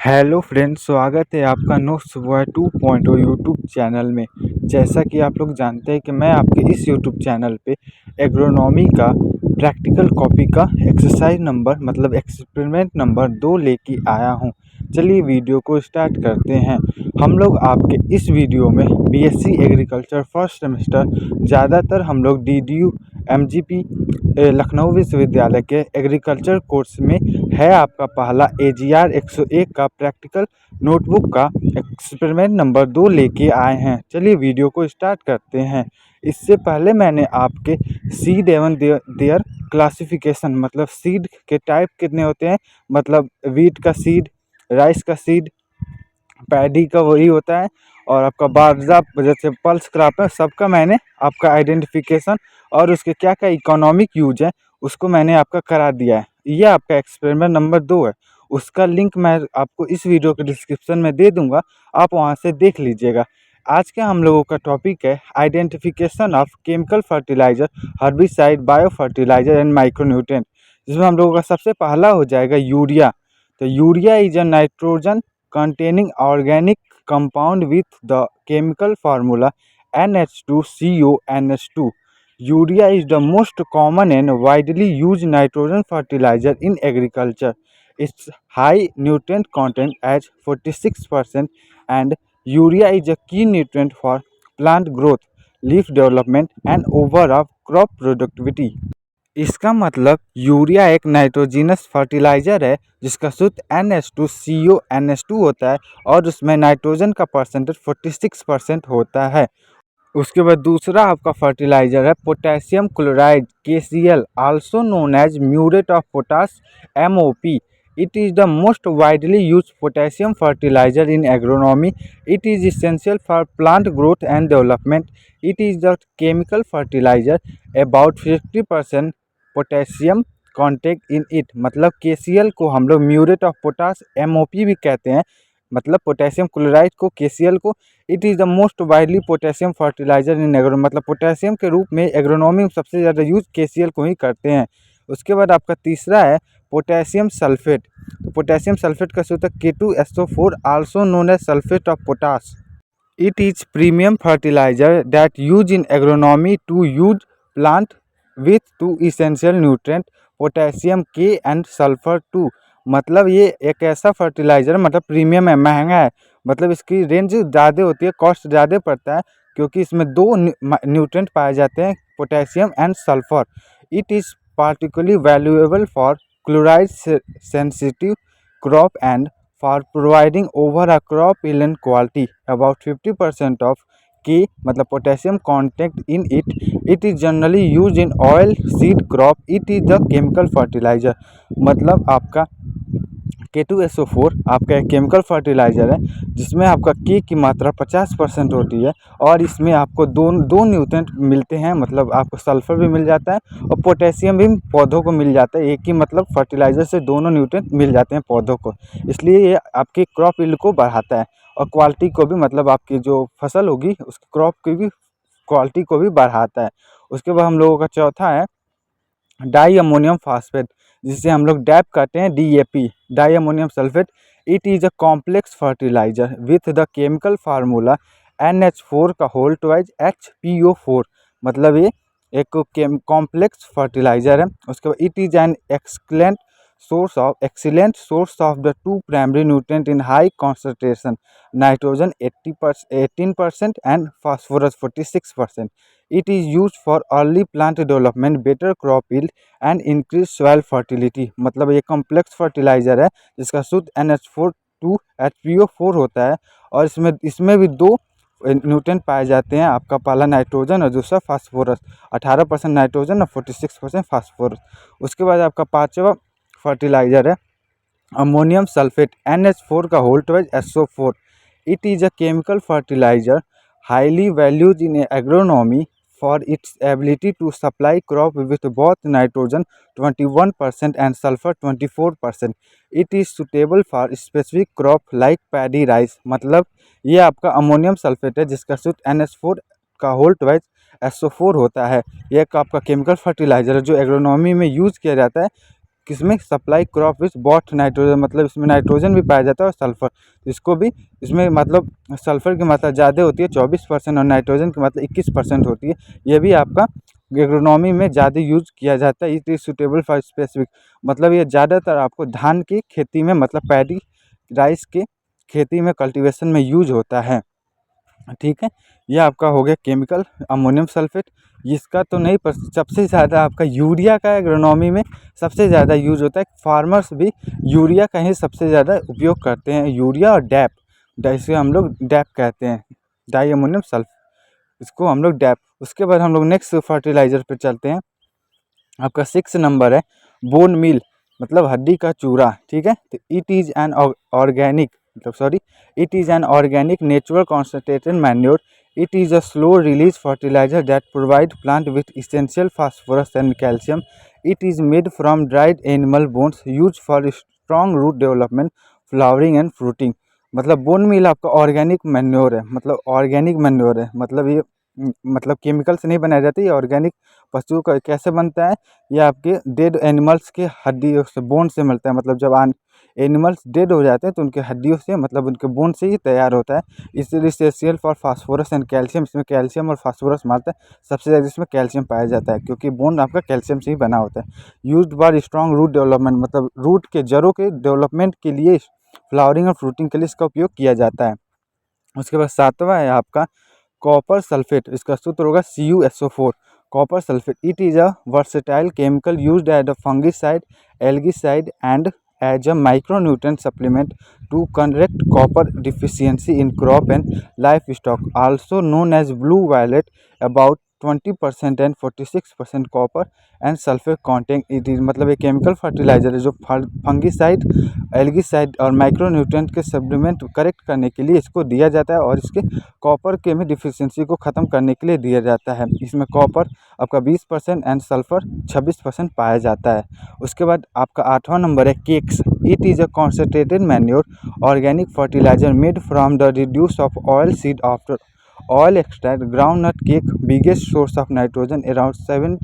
Hello friends, स्वागत है आपका नो सुबह 2.0 यूट्यूब चैनल में। जैसा कि आप लोग जानते हैं कि मैं आपके इस यूट्यूब चैनल पे एग्रोनॉमी का प्रैक्टिकल कॉपी का एक्सरसाइज नंबर मतलब एक्सपेरिमेंट नंबर 2 लेके आया हूं। चलिए वीडियो को स्टार्ट करते हैं। हम लोग आपके इस वीडियो में बीएससी एग्रीकल्चर फर्स्ट सेमेस्टर ज़्यादातर हम लोग डीडीयू एमजीपी लखनऊ विश्वविद्यालय के एग्रीकल्चर कोर्स में है आपका पहला एजीआर 101 का प्रैक्टिकल नोटबुक का एक्सपेरिमेंट नंबर 2 लेके आए हैं। चलिए वीडियो को स्टार्ट करते हैं। इससे पहले मैंने आपके सीड एवं देयर क्लासिफिकेशन मतलब सीड के टाइप कितने होते हैं, मतलब वीट का सीड, राइस का सीड, पैडी का वही होता है, और आपका बाजरा जैसे पल्स क्रॉप है, सबका मैंने आपका आइडेंटिफिकेशन और उसके क्या क्या इकोनॉमिक यूज है उसको मैंने आपका करा दिया है। ये आपका एक्सपेरिमेंट नंबर 2 है। उसका लिंक मैं आपको इस वीडियो के डिस्क्रिप्शन में दे दूंगा, आप वहां से देख लीजिएगा। आज के हम लोगों का टॉपिक है identification of chemical fertiliser, herbicide, bio fertiliser and micronutrient, जिसमें हम लोगों का सबसे पहला हो जाएगा यूरिया। तो urea is a nitrogen containing organic compound with the chemical formula NH2CONH2. Urea is the most common and widely used nitrogen fertilizer in agriculture. Its high nutrient content as 46%, and urea is a key nutrient for plant growth, leaf development and overall crop productivity. इसका मतलब urea एक nitrogenous fertiliser है जिसका सूत्र NH2CONH2 होता है और उसमें नाइट्रोजन का परसेंटेज 46% होता है। उसके बाद दूसरा आपका फर्टिलाइजर है potassium chloride KCl, also known as muriate of potash MOP. It is the most widely used potassium fertilizer in agronomy. It is essential for plant growth and development. It is the chemical fertilizer about 50% potassium contact in it, मतलब KCl को हम लोग muriate of potash MOP भी कहते हैं, मतलब potassium chloride को, KCl को। It is the most widely potassium fertiliser in agro, मतलब पोटेशियम के रूप में एग्रोनॉमी में सबसे ज़्यादा यूज KCl को ही करते हैं। उसके बाद आपका तीसरा है पोटेशियम सल्फेट। तो पोटेशियम सल्फेट का सूत्र K2SO4, also known as sulphate of potash. It is premium fertilizer that used in agronomy to use plant with two essential nutrient potassium K and sulfur 2. मतलब ये एक ऐसा फर्टिलाइज़र मतलब premium है, महंगा है, मतलब इसकी रेंज ज़्यादा होती है, कॉस्ट ज़्यादा पड़ता है क्योंकि इसमें दो न्यूट्रेंट पाए जाते हैं, potassium and sulphur. It is particularly valuable for chloride sensitive crop and for providing over a crop yield quality. About 50% of K मतलब potassium content in it. It is generally used in oil seed crop. It is the chemical fertilizer. मतलब आपका K2SO4 आपका एक chemical fertiliser है जिसमें आपका K की मात्रा 50% होती है और इसमें आपको दो दो न्यूट्रेंट मिलते हैं, मतलब आपको सल्फर भी मिल जाता है और पोटेशियम भी पौधों को मिल जाता है। एक ही मतलब फर्टिलाइज़र से दोनों न्यूट्रेंट मिल जाते हैं पौधों को, इसलिए ये आपकी क्रॉप यील्ड को बढ़ाता है और क्वालिटी को भी, मतलब आपकी जो फसल होगी उसकी क्रॉप की भी क्वालिटी को भी बढ़ाता है। उसके बाद हम लोगों का चौथा है डाई अमोनियम फास्फेट, जिसे हम लोग डैप कहते हैं, DAP, diammonium sulphate. It is a complex fertiliser with the chemical formula NH4 का होल ट्वाइज HPO4. मतलब ये एक कॉम्प्लेक्स फर्टिलाइजर है। उसके बाद it is an excellent source of the two primary nutrient in high concentration, nitrogen 18% and phosphorus 46%. It is used for early plant development, better crop yield and increased soil fertility. मतलब ये complex fertiliser है जिसका सूत्र NH4 2 HPO4 होता है और इसमें भी दो न्यूट्रिएंट पाए जाते हैं, आपका पहला नाइट्रोजन और दूसरा फास्फोरस, 18% नाइट्रोजन और 46% फास्फोरस. उसके बाद आपका पांचवा फर्टिलाइजर है अमोनियम सल्फेट NH4 का whole twice SO4. It is a chemical fertiliser highly valued in agronomy for its ability to supply crop with both nitrogen 21% and sulfur 24%. It is suitable for specific crop like paddy rice. मतलब ये आपका ammonium sulphate है जिसका सूत्र NH4 का whole twice SO4 होता है। यह एक आपका केमिकल फर्टिलाइजर है जो एग्रोनॉमी में यूज़ किया जाता है किसमें supply crop which both nitrogen, मतलब इसमें नाइट्रोजन भी पाया जाता है और सल्फर, इसको भी इसमें मतलब सल्फर की मात्रा ज़्यादा होती है 24% और नाइट्रोजन की मात्रा 21% होती है। ये भी आपका एग्रोनॉमी में ज़्यादा यूज किया जाता है। It is suitable for specific, मतलब ये ज़्यादातर आपको धान की खेती में, मतलब पैडी राइस के खेती में, कल्टीवेशन में यूज होता है। ठीक है, यह आपका हो गया केमिकल अमोनियम सल्फेट। इसका तो नहीं, पर सबसे ज़्यादा आपका यूरिया का एग्रोनॉमी में सबसे ज़्यादा यूज होता है। फार्मर्स भी यूरिया का ही सबसे ज़्यादा उपयोग करते हैं, यूरिया और डैप, जिसे हम लोग डैप कहते हैं, डाई अमोनियम सल्फ, इसको हम लोग डैप। उसके बाद हम लोग नेक्स्ट फर्टिलाइजर पे चलते हैं। आपका 6 नंबर है बोन मील, मतलब हड्डी का चूरा। ठीक है, तो इट इज़ एन ऑर्गेनिक, मतलब sorry, it is an organic natural concentrated manure. It is a slow release fertiliser that provide plant with essential phosphorus and calcium. It is made from dried animal bones use for strong root development, flowering and fruiting. मतलब bone meal आपका organic manure है, मतलब organic manure है, मतलब ये मतलब chemical से नहीं बनाया जाता, ये ऑर्गेनिक पशुओं का कैसे बनता है, ये आपके डेड एनिमल्स के हड्डियों से, बोन से मिलता है। मतलब जब एनिमल्स डेड हो जाते हैं तो उनके हड्डियों से, मतलब उनके बोन से ही तैयार होता है। इसलिए essential for phosphorus and calcium, इसमें कैल्शियम और फास्फोरस मारता है, सबसे ज़्यादा इसमें कैल्शियम पाया जाता है क्योंकि बोन आपका कैल्शियम से ही बना होता है। Used for strong root development, मतलब रूट के जड़ों के डेवलपमेंट के लिए, फ्लावरिंग और फ्रूटिंग के लिए इसका उपयोग किया जाता है। उसके बाद 7वां है आपका कॉपर सल्फेट, इसका सूत्र होगा CuSO4। Copper sulphate, it is a versatile chemical used as a fungicide, algicide and as a micronutrient supplement to correct copper deficiency in crop and livestock, also known as blue violet. About 20% and 46% copper and sulphur content it is, मतलब एक chemical fertiliser है जो fungicide, algicide और micronutrient के supplement correct करने के लिए इसको दिया जाता है और इसके कॉपर के में डिफिशियंसी को ख़त्म करने के लिए दिया जाता है। इसमें कॉपर आपका 20% एंड सल्फर 26% पाया जाता है। उसके बाद आपका 8वां नंबर है cakes. It is a concentrated manure organic fertiliser made from the रिड्यूस of oil seed after oil extract. Groundnut cake biggest source of nitrogen, around 7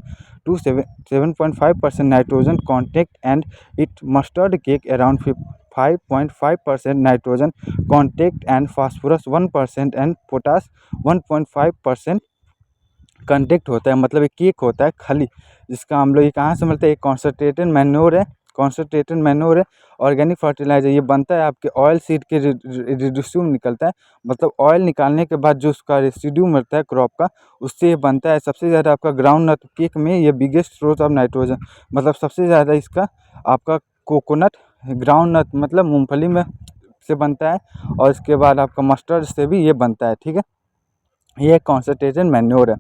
to 7.5% nitrogen content, and it mustard cake around 5.5% nitrogen content and phosphorus 1% and potash 1.5% contact होता है। मतलब एक cake होता है खली, जिसका हम लोग ये कहाँ से मिलता है, एक कॉन्सनट्रेटेड मैन्योर है, कॉन्सनट्रेटेड मैन्योर है, ऑर्गेनिक फर्टिलाइजर। ये बनता है आपके ऑयल सीड के रेडिड्यू निकलता है, मतलब ऑयल निकालने के बाद जो उसका रेसिड्यू मिलता है क्रॉप का, उससे ये बनता है। सबसे ज़्यादा आपका ग्राउंड नट केक में ये बिगेस्ट सोर्स ऑफ नाइट्रोजन, मतलब सबसे ज़्यादा इसका आपका कोकोनट, ग्राउंड नट मतलब मूँगफली में से बनता है, और इसके बाद आपका मस्टर्ड से भी ये बनता है। ठीक है, ये कॉन्सनट्रेटेड मैन्योर है,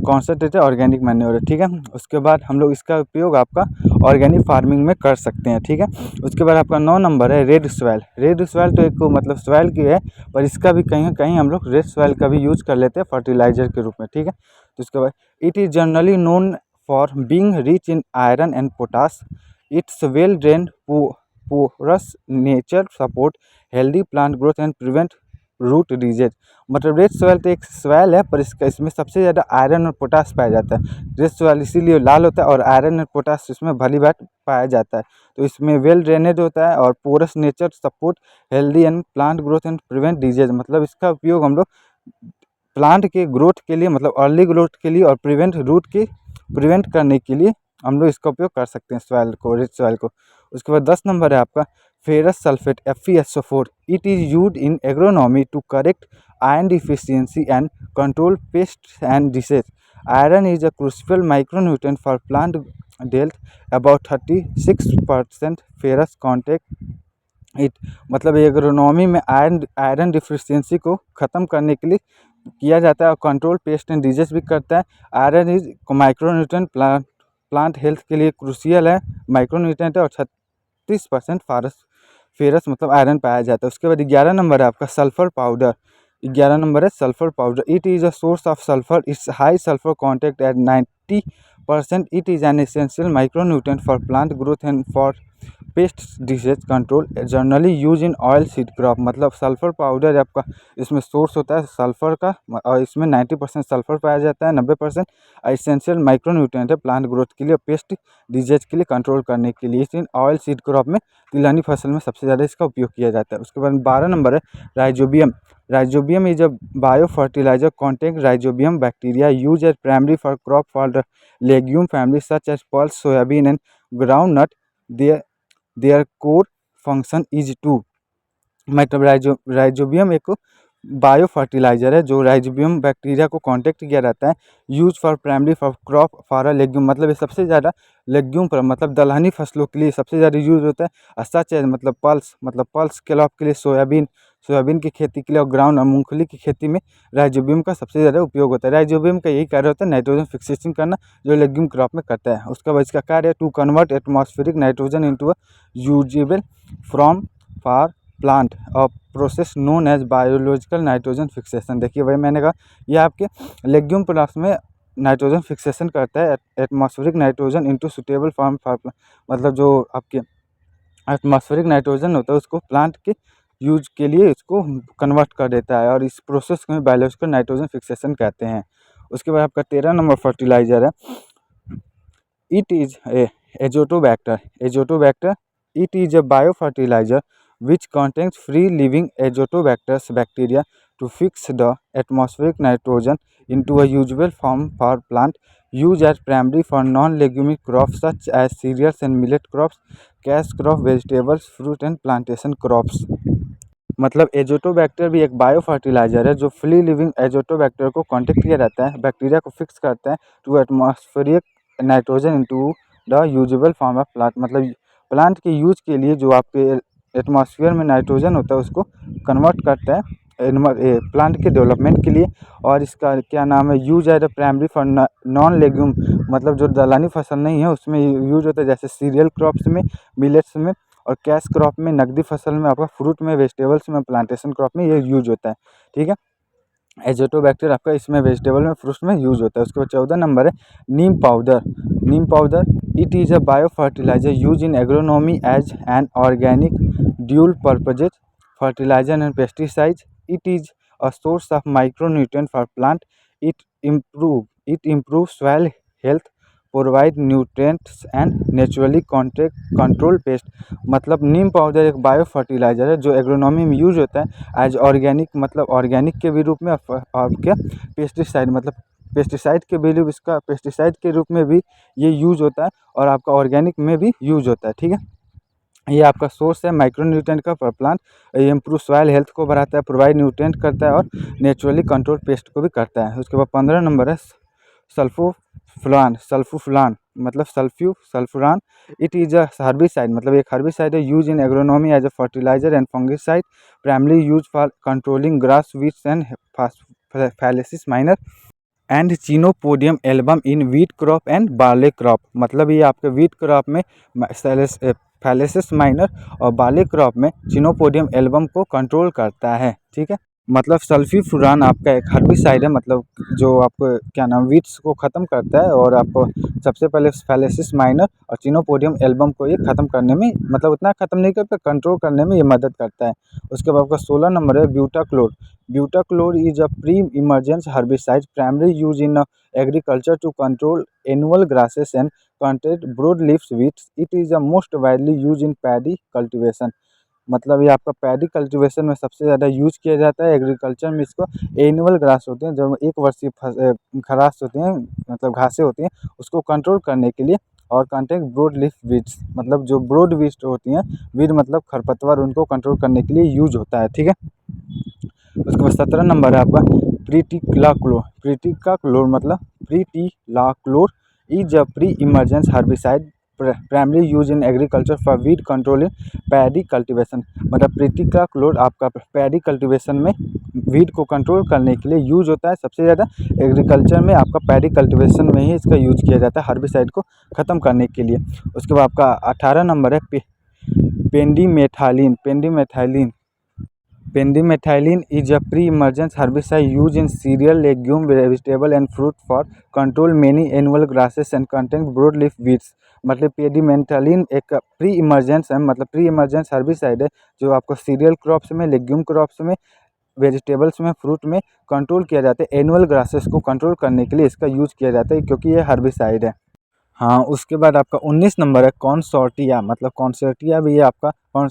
कॉन्सनट्रेटेड ऑर्गेनिक मैन्योर है। ठीक है, उसके बाद हम लोग इसका उपयोग आपका ऑर्गेनिक फार्मिंग में कर सकते हैं। ठीक है, उसके बाद आपका 9 नंबर है रेड सॉइल। रेड सॉइल तो एक मतलब सॉइल की है, पर इसका भी कहीं कहीं हम लोग रेड सॉइल का भी यूज कर लेते हैं फर्टिलाइजर के रूप में। ठीक है, तो उसके बाद it is generally known for being rich in iron and potash. It's well drain, porous nature, support healthy plant growth and prevent root disease. मतलब रेड सॉइल तो एक सॉइल है, पर इसमें सबसे ज़्यादा आयरन और पोटास पाया जाता है। रेड सॉइल इसीलिए लाल होता है और आयरन और पोटास इसमें भली भांति पाया जाता है। तो इसमें वेल ड्रेनेज होता है और porous nature, support healthy and plant growth and prevent disease. मतलब इसका उपयोग हम लोग प्लांट के ग्रोथ के लिए, मतलब अर्ली ग्रोथ के लिए, और प्रिवेंट करने के लिए हम लोग इसका उपयोग कर सकते हैं सॉइल को, रिच सॉइल को। उसके बाद 10 नंबर है आपका ferrous sulphate FeSO4। It is used in agronomy to correct iron deficiency and control pests and disease. Iron is a crucial micronutrient for plant health. About 36% ferrous content it, मतलब agronomy में iron deficiency को ख़त्म करने के लिए किया जाता है और कंट्रोल पेस्ट एंड डिजीज भी करता है। Iron is micronutrient, plant health के लिए क्रूशियल है, माइक्रोन्यूट्रिएंट है, और 36% फेरस मतलब आयरन पाया जाता है। उसके बाद 11 नंबर है आपका सल्फर पाउडर। 11 नंबर है sulphur powder. It is a source of sulphur, it's high sulphur content eight percent it is an essential micronutrient for plant growth and for paste disease control generally use in oil seed crop. मतलब sulphur powder आपका इसमें source होता है sulphur का, और इसमें 90% sulphur पाया जाता है, 90% एसेंशियल माइक्रोन्यूट्रेंट है प्लांट ग्रोथ के लिए, पेस्ट डिजीज के लिए कंट्रोल करने के लिए। इस इन ऑयल सीड क्रॉप में तिलहनी फसल में सबसे ज़्यादा इसका उपयोग किया जाता है। उसके बाद 12 नंबर है rhizobium. Rhizobium is a bio fertiliser content rhizobium bacteria use as primary for crop for the legume family such as pulse soybean and groundnut. Their core function is to, मतलब rhizobium एक bio fertiliser है जो rhizobium bacteria को contact किया रहता है, use for primary for crop for legume. मतलब ये सबसे ज़्यादा लेग्यूम पर मतलब दलहनी फसलों के लिए सबसे ज़्यादा यूज होता है। सच है मतलब पल्स क्रॉप के लिए सोयाबीन की खेती के लिए, और ग्राउंड और मूंगफली की खेती में राइजोबियम का सबसे ज़्यादा उपयोग होता है। राइजोबियम का यही कार्य होता है नाइट्रोजन फिक्सेशन करना, जो लेग्यूम क्रॉप में करता है। उसका बाद इसका कार्य to convert atmospheric nitrogen into a usable from for plant और process known as biological nitrogen fixation. देखिए वही मैंने कहा, ये आपके लेग्यूम प्लांट्स में नाइट्रोजन फिक्सेशन करता है atmospheric nitrogen into suitable form for, मतलब जो आपके एटमॉस्फेरिक नाइट्रोजन होता है उसको प्लांट के यूज के लिए इसको कन्वर्ट कर देता है, और इस प्रोसेस को बायोलॉजिकल नाइट्रोजन फिक्सेशन कहते हैं। उसके बाद आपका 13 नंबर फर्टिलाइजर है it is a azotobacter. It is a bio fertiliser which contains free living azotobacters bacteria to fix the atmospheric nitrogen into a usable form for plant use as primary for non-leguminous crops such as cereals and millet crops, cash crop, vegetables, fruit and plantation crops। मतलब azotobacter भी एक bio fertiliser है जो free living azotobacter को contact किया रहता है, bacteria को फिक्स करता है to atmospheric nitrogen into the usable form of plant. मतलब प्लांट के यूज के लिए जो आपके एटमॉस्फेयर में नाइट्रोजन होता है उसको कन्वर्ट करता है प्लांट के डेवलपमेंट के लिए। और इसका क्या नाम है, use as a primary for non legume, मतलब जो दलहनी फसल नहीं है उसमें यूज होता है, जैसे सीरियल क्रॉप्स में, मिलेट्स में, और कैश क्रॉप में, नकदी फसल में, आपका फ्रूट में, वेजिटेबल्स में, प्लांटेशन क्रॉप में ये यूज होता है। ठीक है, एजोटोबैक्टर आपका इसमें वेजिटेबल में, फ्रूट्स में यूज होता है। उसके बाद 14 नंबर है neem powder it is a bio fertilizer use in agronomy as an organic dual purposes fertilizer and pesticide. It is a source of micronutrient for plant. It improve soil health, provide nutrients and naturally control pest. मतलब neem powder एक bio fertiliser है जो agronomy में use होता है as organic, मतलब organic के भी रूप में, और क्या पेस्टिसाइड, मतलब पेस्टिसाइड के भी रूप, इसका पेस्टिसाइड के रूप में भी ये यूज होता है, और आपका ऑर्गेनिक में भी यूज होता है। ठीक है, ये आपका सोर्स है माइक्रोन्यूट्रिएंट का पर प्लांट। ये इम्प्रूव सॉइल हेल्थ को बढ़ाता है, प्रोवाइड न्यूट्रिएंट करता है, और नेचुरली कंट्रोल पेस्ट को भी करता है। उसके बाद 15 नंबर है सल्फोफुलान, मतलब sulfuron. It is a herbicide, मतलब एक हर्बिसाइड है use in agronomy as a fertilizer and fungicide, primarily use for controlling grass weeds and phalaris minor and chenopodium album in wheat crop and barley crop. मतलब ये आपके wheat crop में phalaris minor और barley crop में chenopodium album को control करता है। ठीक है, मतलब सल्फीफ्यूरान आपका एक हर्बिसाइड है, मतलब जो आपको क्या नाम वीड्स को ख़त्म करता है, और आपको सबसे पहले फैलेसिस माइनर और चिनोपोडियम एल्बम को ये ख़त्म करने में, मतलब उतना ख़त्म नहीं करता, कंट्रोल करने में ये मदद करता है। उसके बाद आपका 16 नंबर है butachlor is a pre emergence herbicide primary use in agriculture to control annual grasses and content broad leaves weeds. It is a most widely use in paddy cultivation. मतलब ये आपका पैडी कल्टीवेशन में सबसे ज़्यादा use किया जाता है agriculture में। इसको एनुअल ग्रास होते हैं, जो एक वर्षीय घास होती हैं, मतलब घासें होती हैं, उसको कंट्रोल करने के लिए, और कंटेक्ट ब्रॉड लीफ वीड्स, मतलब जो ब्रॉड वीड्स होती हैं, वीड मतलब खरपतवार, उनको कंट्रोल करने के लिए यूज होता है। ठीक है, उसके बाद 17 नंबर है आपका pretilachlor is a pre emergence herbicide primary use in agriculture for weed control in paddy cultivation. मतलब प्रीटिलाक्लोर आपका पैडी कल्टीवेशन में वीड को कंट्रोल करने के लिए यूज होता है सबसे ज़्यादा एग्रीकल्चर में, आपका पैडी कल्टीवेशन में ही इसका यूज किया जाता है हर्बिसाइड को ख़त्म करने के लिए। उसके बाद आपका 18 नंबर है पेंडीमेथाइलिन। Pendimethalin is a pre-emergence herbicide used in cereal, legume, vegetable and fruit for control many annual grasses and contain broadleaf weeds। मतलब पेडीमेंटालिन एक प्री इमरजेंस है, मतलब प्री इमरजेंस हर्बिसाइड है जो आपको सीरियल क्रॉप्स में, लेग्यूम क्रॉप्स में, वेजिटेबल्स में, फ्रूट में कंट्रोल किया जाता है। एनुअल ग्रासेस को कंट्रोल करने के लिए इसका यूज किया जाता है क्योंकि ये हर्बिसाइड है। हाँ, उसके बाद आपका 19 नंबर है कॉन्सोर्टिया। मतलब कॉन्सोर्टिया भी है आपका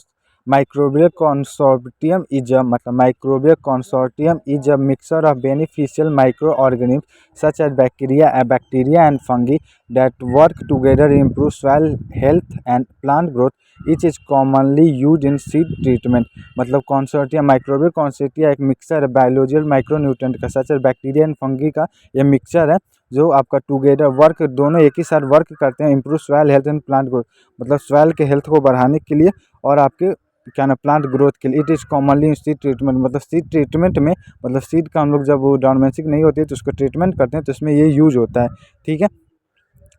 माइक्रोबियल कंसोर्टियम इज अ मतलब microbial consortium is a mixture of beneficial microorganism such as bacteria and fungi that work together to improve soil health and plant growth। Each is commonly used in seed treatment। मतलब कॉन्सोर्टिया microbial कॉन्सोर्टिया एक mixture है biological micronutrient का such as bacteria and fungi का ये mixture है जो आपका together work दोनों एक ही साथ वर्क करते हैं improve soil health and plant growth. मतलब सॉइल के हेल्थ को बढ़ाने के लिए और आपके क्या ना प्लांट ग्रोथ के लिए। It is commonly in seed treatment. मतलब सीड ट्रीटमेंट में मतलब सीड का हम लोग जब वो डॉर्मेंसी नहीं होती है तो उसको ट्रीटमेंट करते हैं तो उसमें ये यूज होता है। ठीक है,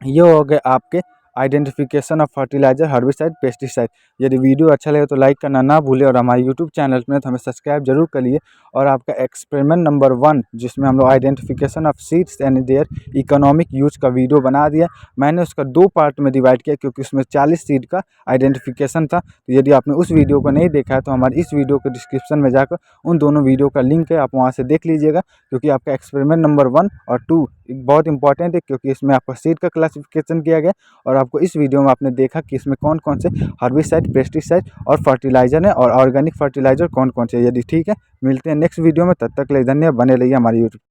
ये हो गए आपके identification of fertiliser, herbicide, pesticide. यदि वीडियो अच्छा लगे तो लाइक करना ना भूलें और हमारे यूट्यूब चैनल में तो हमें सब्सक्राइब जरूर करिए। और आपका एक्सपेरिमेंट नंबर 1 जिसमें हम लोग identification of seeds and their economic use का वीडियो बना दिया। मैंने उसका 2 पार्ट में डिवाइड किया क्योंकि उसमें 40 सीड का आइडेंटिफिकेशन था। तो यदि आपने उस वीडियो को नहीं देखा है तो हमारे इस वीडियो के डिस्क्रिप्शन में जाकर उन दोनों वीडियो का लिंक है, आप वहाँ से देख लीजिएगा। क्योंकि आपका एक्सपेरिमेंट नंबर 1 और 2 बहुत इंपॉर्टेंट है क्योंकि इसमें आपका सीड का क्लासिफिकेशन किया गया और आपको इस वीडियो में आपने देखा कि इसमें कौन कौन से हर्बिसाइड, पेस्टिसाइड और फर्टिलाइजर है और ऑर्गेनिक फर्टिलाइजर कौन कौन से। यदि ठीक है, मिलते हैं नेक्स्ट वीडियो में, तब तक के लिए धन्यवाद। बने रहिए हमारे यूट्यूब।